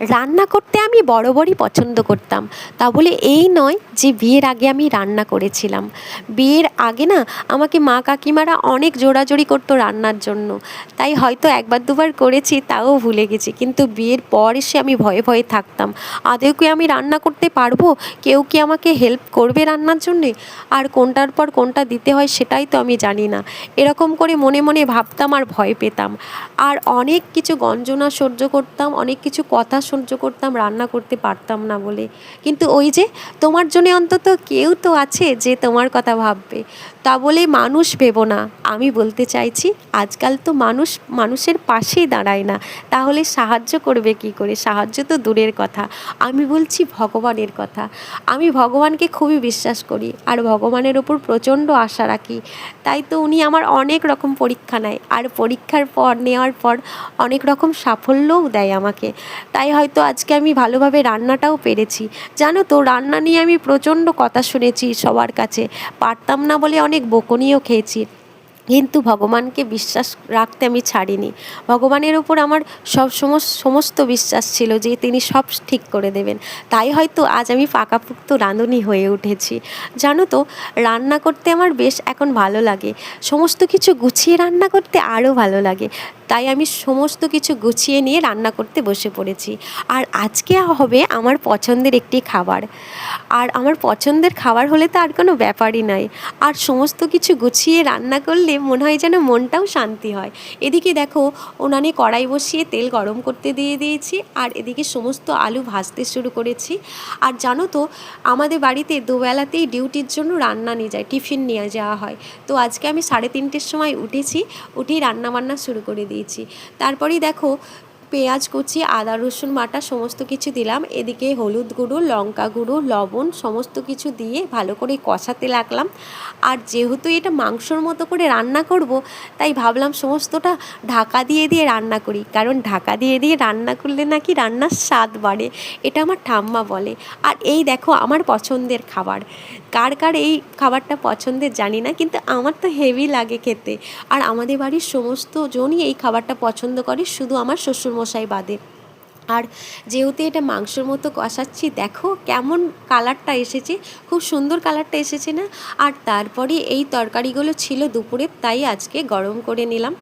রান্না করতে আমি বরাবরই পছন্দ করতাম। তা বলে এই নয় যে বিয়ের আগে আমি রান্না করেছিলাম। বিয়ের আগে না আমাকে মা কাকিমারা অনেক জোরাজুরি করতো রান্নার জন্য। তাই হয়তো একবার দুবার করেছি, তাও ভুলে গেছি। কিন্তু বিয়ের পর এসে আমি ভয়ে ভয়ে থাকতাম, আদৌ কি আমি রান্না করতে পারবো? কেউ কি আমাকে হেল্প করবে রান্নার জন্যে? আর কোনটার পর কোনটা দিতে হয় সেটাই তো আমি জানি না। এরকম করে মনে মনে ভাবতাম আর ভয় পেতাম। আর অনেক কিছু গঞ্জনা সহ্য করতাম, অনেক কিছু কথা সহ্য করতাম রান্না করতে পারতাম না বলে। কিন্তু ওই যে তোমার জন্যে অন্তত কেউ তো আছে যে তোমার কথা ভাববে। তা বলে মানুষ ভেবো না। আমি বলতে চাইছি, আজকাল তো মানুষ মানুষের পাশেই দাঁড়ায় না, তাহলে সাহায্য করবে কী করে? সাহায্য তো দূরের কথা। আমি বলছি ভগবানের কথা। আমি ভগবানকে খুবই বিশ্বাস করি আর ভগবানের ওপর প্রচণ্ড আশা রাখি। তাই তো উনি আমার অনেক রকম পরীক্ষা নেয়, আর পরীক্ষার পর নেওয়ার পর অনেক রকম সাফল্যও দেয় আমাকে। তাই হয়তো আজকে আমি ভালোভাবে রান্নাটাও পেরেছি। জানো তো, রান্না নিয়ে আমি প্রচণ্ড কথা শুনেছি সবার কাছে, পারতাম না বলে অনেক বকুনিও খেয়েছি। কিন্তু ভগবানকে বিশ্বাস রাখতে আমি ছাড়িনি। ভগবানের ওপর আমার সমস্ত বিশ্বাস ছিল যে তিনি সব ঠিক করে দেবেন। তাই হয়তো আজ আমি পাকাপোক্ত রাঁধুনি হয়ে উঠেছি। জানো তো, রান্না করতে আমার বেশ এখন ভালো লাগে। সমস্ত কিছু গুছিয়ে রান্না করতে আরও ভালো লাগে। তাই আমি সমস্ত কিছু গুছিয়ে নিয়ে রান্না করতে বসে পড়েছি। আর আজকে হবে আমার পছন্দের একটি খাবার। আর আমার পছন্দের খাবার হলে তো আর কোনো ব্যাপারই নয়। আর সমস্ত কিছু গুছিয়ে রান্না করলে মনে হয় যেন মনটাও শান্তি হয়। এদিকে দেখো, উনানে কড়াই বসিয়ে তেল গরম করতে দিয়ে দিয়েছি, আর এদিকে সমস্ত আলু ভাজতে শুরু করেছি। আর জানো তো, আমাদের বাড়িতে দুবেলাতেই ডিউটির জন্য রান্না নিয়ে যায়, টিফিন নিয়ে যাওয়া হয়। তো আজকে আমি 3:30-র সময় উঠেছি, উঠেই রান্নাবান্না শুরু করে দিয়েছি। তারপরেই দেখো, পেঁয়াজ কুচি, আদা রসুন বাটা সমস্ত কিছু দিলাম। এদিকে হলুদ গুঁড়ো, লঙ্কা গুঁড়ো, লবণ সমস্ত কিছু দিয়ে ভালো করে কষাতে লাগলাম। আর যেহেতু এটা মাংসর মতো করে রান্না করব, তাই ভাবলাম সমস্তটা ঢাকা দিয়ে দিয়ে রান্না করি, কারণ ঢাকা দিয়ে দিয়ে রান্না করলে নাকি রান্নার স্বাদ বাড়ে, এটা আমার ঠাম্মা বলে। আর এই দেখো আমার পছন্দের খাবার। কার কার এই খাবারটা পছন্দের জানি না, কিন্তু আমার তো হেভি লাগে খেতে। আর আমাদের বাড়ির সমস্ত জনই এই খাবারটা পছন্দ করে, শুধু আমার শ্বশুরমশাই বাদে। আর যেহেতু এটা মাংসর মতো কষাচ্ছি, দেখো কেমন কালারটা এসেছে, খুব সুন্দর কালারটা এসেছে না? আর তারপরে এই তরকারিগুলো ছিল দুপুরে, তাই আজকে গরম করে নিলাম।